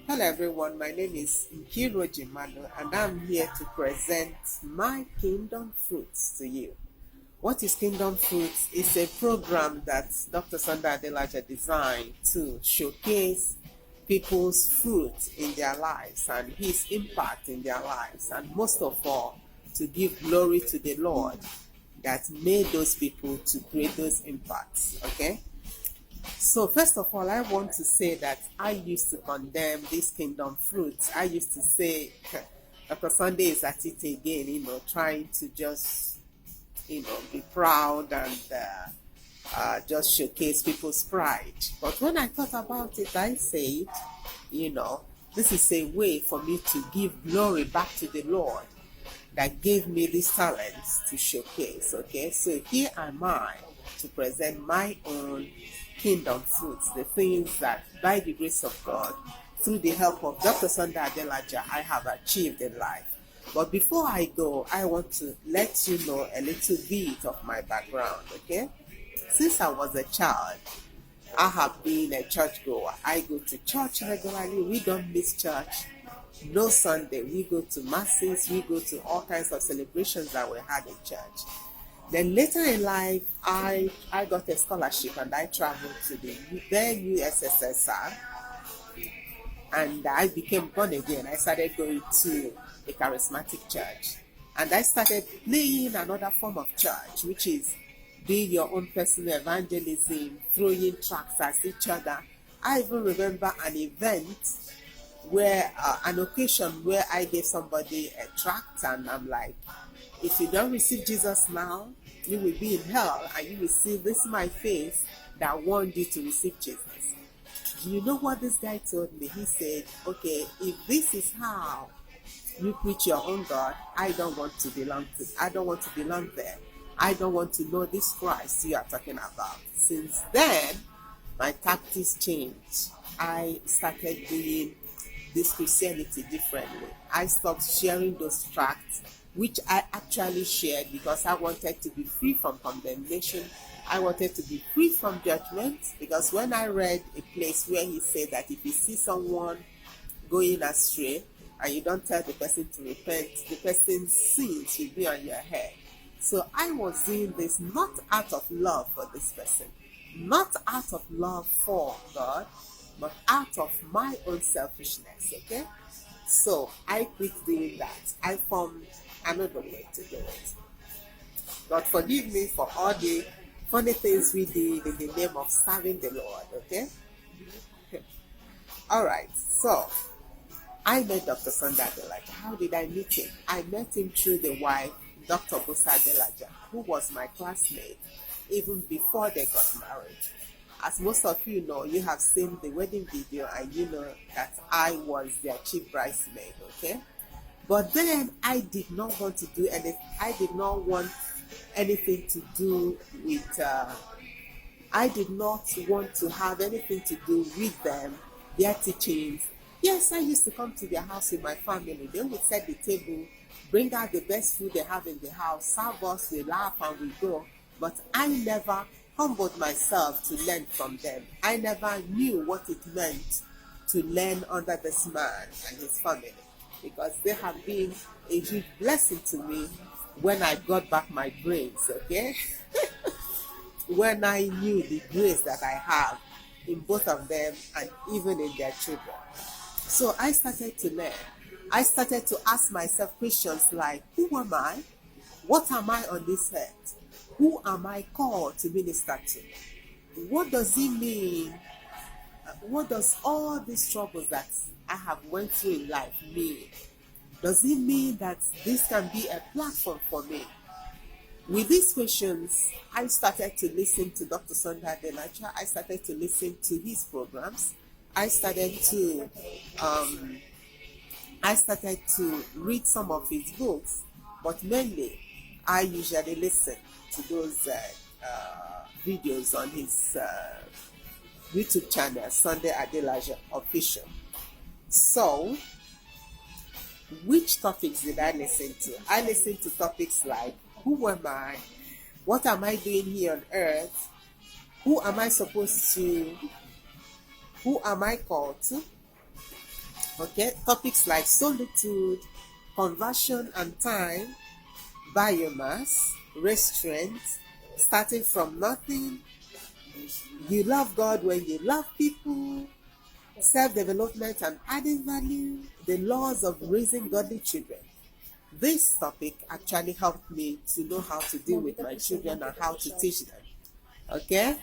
Hello everyone, my name is Nkiru Ojimadu and I'm here to present my Kingdom Fruits to you. What is Kingdom Fruits? It's a program that Dr. Adelaja designed to showcase people's fruit in their lives and his impact in their lives, and most of all, to give glory to the Lord that made those people to create those impacts. Okay? So first of all, I want to say that I used to condemn these kingdom fruits. I used to say, Dr. Sunday is at it again, trying to just, be proud and just showcase people's pride. But when I thought about it, I said, this is a way for me to give glory back to the Lord that gave me these talents to showcase. Okay, so here am I to present my own kingdom fruits, the things that by the grace of God, through the help of Dr. Adelaja, I have achieved in life. But before I go, I want to let you know a little bit of my background. Okay, since I was a child, I have been a churchgoer. I go to church regularly. We don't miss church. No Sunday. We go to masses. We go to all kinds of celebrations that we had in church. Then later in life, I got a scholarship and I traveled to the USSR, and I became born again. I started going to a charismatic church, and I started playing another form of church, which is doing your own personal evangelism, throwing tracts at each other. I even remember an event where an occasion where I gave somebody a tract, and I'm like, if you don't receive Jesus now, you will be in hell, and you will see this my face that warned you to receive Jesus. Do you know what this guy told me? He said, okay, if this is how you preach your own God, I don't want to belong there. I don't want to know this Christ you are talking about. Since then, my tactics changed. I started doing this Christianity differently. I stopped sharing those tracts, which I actually shared because I wanted to be free from condemnation. I wanted to be free from judgment, because when I read a place where he said that if you see someone going astray and you don't tell the person to repent, the person's sins will be on your head. So I was doing this not out of love for this person, not out of love for God, but out of my own selfishness. Okay, so I quit doing that. I formed another way to do it. God forgive me for all the funny things we did in the name of serving the Lord. Okay, all right. So I met Dr. Adelaja. How did I meet him? I met him through the wife, Dr. Adelaja, who was my classmate even before they got married. As most of you know, you have seen the wedding video and you know that I was their chief bridesmaid, okay? But then I did not want to do anything. I did not want anything to do with, I did not want to have anything to do with them, their teachings. Yes, I used to come to their house with my family. They would set the table, bring out the best food they have in the house, serve us, we laugh and we go. But I never humbled myself to learn from them. I never knew what it meant to learn under this man and his family, because they have been a huge blessing to me when I got back my brains, okay? When I knew the grace that I have in both of them and even in their children. So I started to learn. I started to ask myself questions like, who am I? What am I on this earth? Who am I called to minister to? What does it mean? What does all these troubles that I have went through in life mean? Does it mean that this can be a platform for me? With these questions, I started to listen to Dr. Adelaja. I started to listen to his programs. I started to read some of his books, but mainly I usually listen to those videos on his YouTube channel, Sunday Adelaja Official. So, which topics did I listen to? I listened to topics like, who am I? What am I doing here on earth? Who am I called to? Okay, topics like solitude, conversion and time, biomass, restraint, starting from nothing, you love God when you love people, self-development and adding value, the laws of raising godly children. This topic actually helped me to know how to deal with my children and how to teach them. Okay?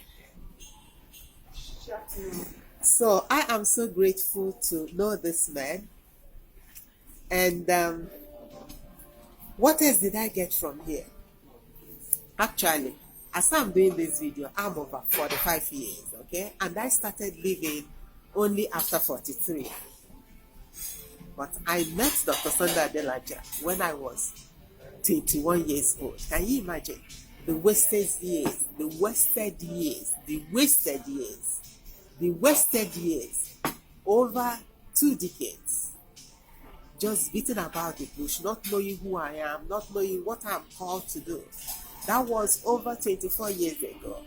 So I am so grateful to know this man. And what else did I get from here? Actually, as I'm doing this video, I'm over 45 years, okay? And I started living only after 43. But I met Dr. Sunday Adelaja when I was 21 years old. Can you imagine? The wasted years, the wasted years, the wasted years, the wasted years, over 2 decades. Just beating about the bush, not knowing who I am, not knowing what I'm called to do. That was over 24 years ago.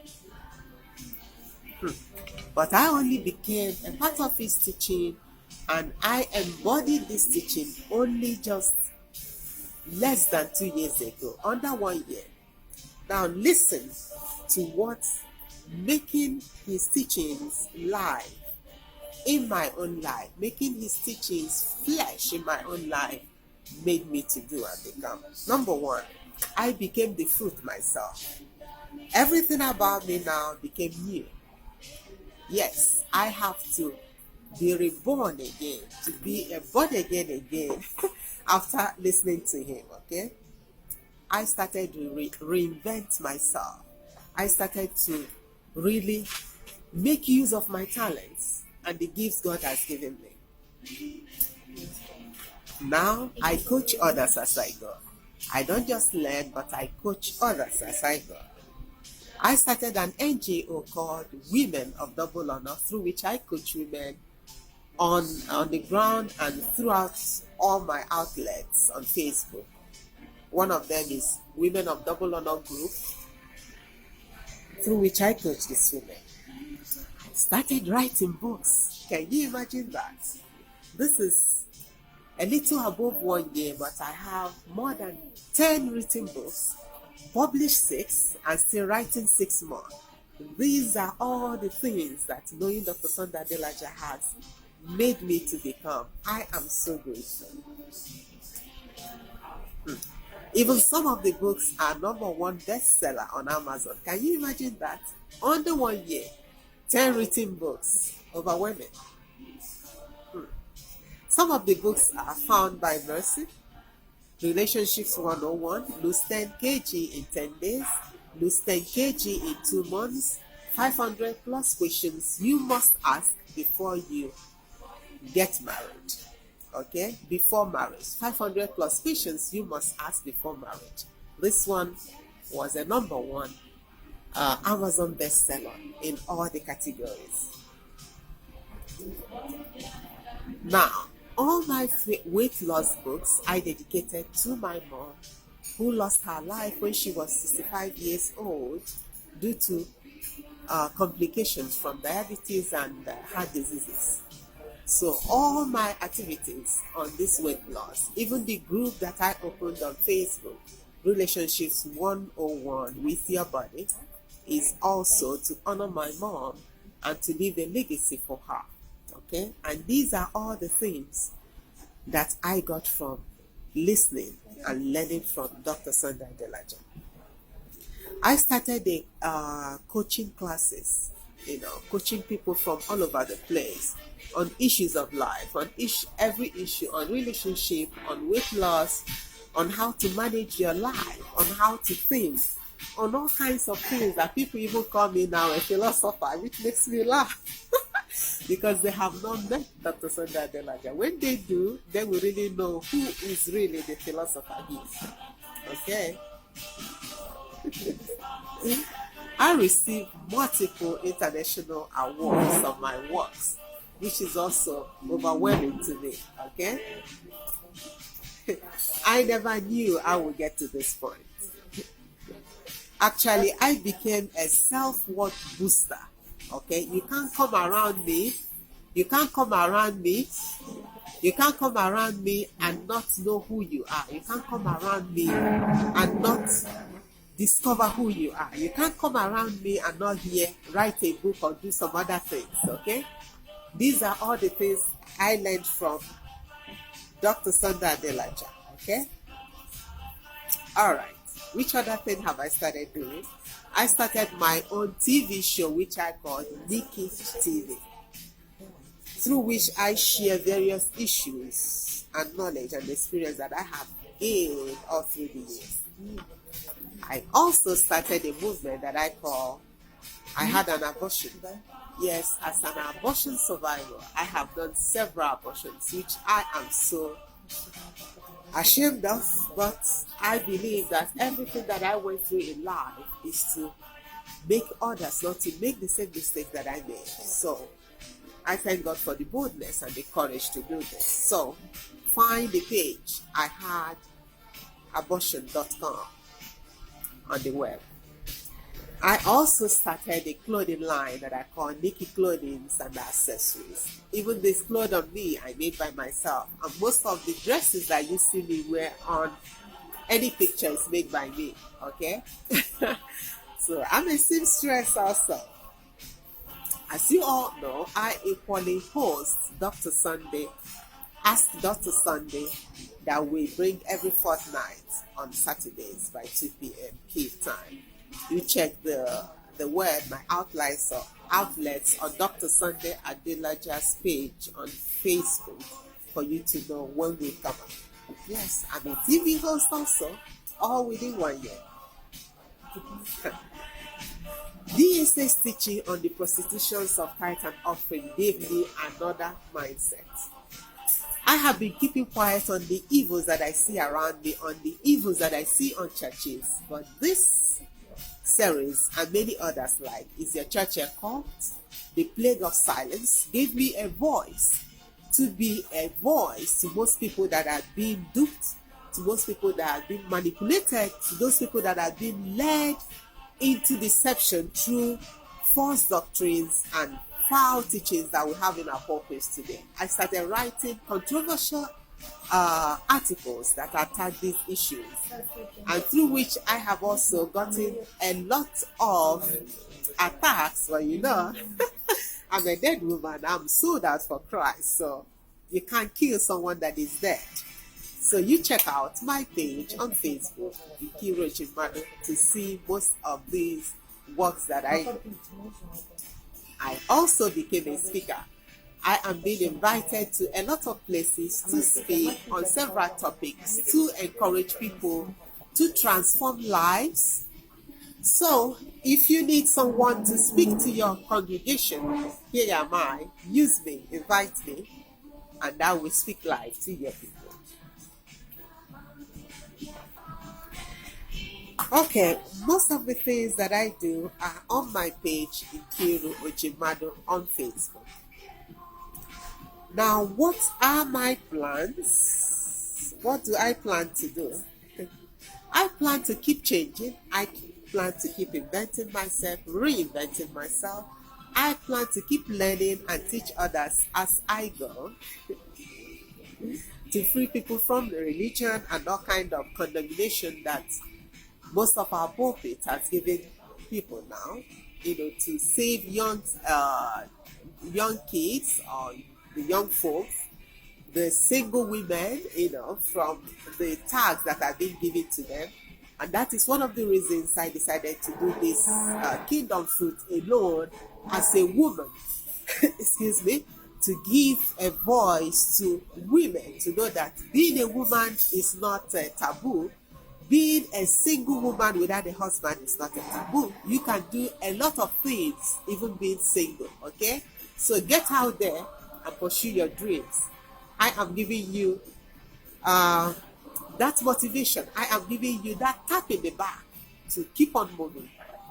But I only became a part of his teaching, and I embodied this teaching only just less than 2 years ago, under 1 year. Now listen to what making his teachings live in my own life, making his teachings flesh in my own life made me to do and become. Number one, I became the fruit myself. Everything about me now became new. Yes, I have to be reborn again, to be a born again after listening to him, okay? I started to reinvent myself. I started to really make use of my talents and the gifts God has given me. Now I coach others as I go. I don't just learn, but I coach others as I go. I started an NGO called Women of Double Honor, through which I coach women on the ground and throughout all my outlets on Facebook. One of them is Women of Double Honor Group, through which I coach these women. Started writing books. Can you imagine that? This is a little above 1 year, but I have more than 10 written books, published 6, and still writing 6 more. These are all the things that knowing Dr. Sunday Adelaja has made me to become. I am so grateful. Even some of the books are #1 bestseller on Amazon. Can you imagine that? Under 1 year, 10 written books, overwhelming. Some of the books are found by Mercy, Relationships 101, lose 10 kg in 10 days, lose 10 kg in 2 months, 500 plus questions you must ask before you get married. Okay, before marriage, 500 plus questions you must ask before marriage. This one was a #1 Amazon bestseller in all the categories. Now, all my weight loss books I dedicated to my mom, who lost her life when she was 65 years old due to complications from diabetes and heart diseases. So all my activities on this weight loss, even the group that I opened on Facebook, Relationships 101 with Your Body, is also to honor my mom and to leave a legacy for her. Okay? And these are all the things that I got from listening and learning from Dr. Sunday Adelaja. I started the coaching classes, coaching people from all over the place on issues of life, on every issue, on relationship, on weight loss, on how to manage your life, on how to think, on all kinds of things that people even call me now a philosopher, which makes me laugh because they have not met Dr. Sunday Adelaja. When they do, they will really know who is really the philosopher is. Okay? I received multiple international awards on my works, which is also overwhelming to me. Okay? I never knew I would get to this point. Actually, I became a self-worth booster. Okay, you can't come around me You can't come around me and not know who you are. You can't come around me and not discover who you are. You can't come around me and not write a book or do some other things, okay? These are all the things I learned from Dr. Sunday Adelaja, okay? All right. Which other thing have I started doing? I started my own TV show, which I called Nikki TV, through which I share various issues and knowledge and experience that I have gained all through the years. I also started a movement that I call I Had an Abortion. Yes, as an abortion survivor, I have done several abortions, which I am so ashamed of, but I believe that everything that I went through in life is to make others not to make the same mistake that I made. So I thank God for the boldness and the courage to do this. So find the page ihadabortion.com on the web. I also started a clothing line that I call Nikki Clothing and Accessories. Even this clothes on me, I made by myself. And most of the dresses that you see me wear on any picture is made by me, okay? So I'm a seamstress also. As you all know, I equally host Dr. Sunday, Ask Dr. Sunday, that we bring every fortnight on Saturdays by 2 p.m. Cape time. You check the word, my outlets on Dr. Sunday Adelaja's page on Facebook for you to know when we come up. Yes, I'm a TV host also, all within 1 year. DSA's teaching on the prostitutions of tithe and offering gave me another mindset. I have been keeping quiet on the evils that I see around me, on the evils that I see on churches, but this series and many others like Is Your Church a Cult? The Plague of Silence gave me a voice, to be a voice to most people that are being duped, to most people that are being manipulated, to those people that are being led into deception through false doctrines and foul teachings that we have in our pulpits today. I started writing controversial articles that attack these issues, and through which I have also gotten a lot of attacks. Well, you know, I'm a dead woman. I'm sold out for Christ, so you can't kill someone that is dead. So you check out my page on Facebook, Nkiru Ojimadu, to see most of these works that I do. I also became a speaker. I am being invited to a lot of places to speak on several topics to encourage people to transform lives. So if you need someone to speak to your congregation, here am I. Use me, invite me, and I will speak live to your people. Okay, most of the things that I do are on my page, Nkiru Ojimadu, on Facebook. Now, what are my plans? What do I plan to do? I plan to keep changing. I plan to keep inventing myself, reinventing myself. I plan to keep learning and teach others as I go, to free people from the religion and all kind of condemnation that most of our pulpit has given people now, to save young kids or the young folks, the single women, from the tags that are being given to them. And that is one of the reasons I decided to do this Kingdom Fruit alone as a woman, excuse me, to give a voice to women, to know that being a woman is not a taboo. Being a single woman without a husband is not a taboo. You can do a lot of things, even being single, okay? So get out there and pursue your dreams. I am giving you that motivation. I am giving you that tap in the back to keep on moving.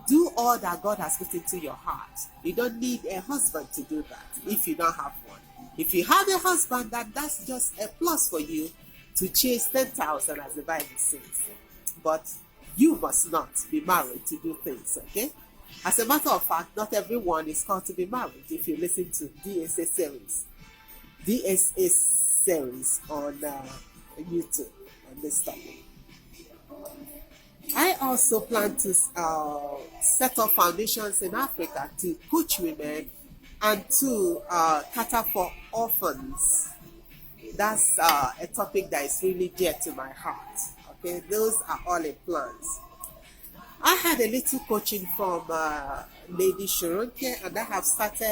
Do all that God has put into your heart. You don't need a husband to do that if you don't have one. If you have a husband, that's just a plus for you to chase 10,000, as the Bible says. But you must not be married to do things, okay? As a matter of fact, not everyone is called to be married if you listen to DSA series. DSA series on YouTube on this topic. I also plan to set up foundations in Africa to coach women and to cater for orphans. That's a topic that is really dear to my heart. Okay, those are all in plans. I had a little coaching from Lady Shironke, and I have started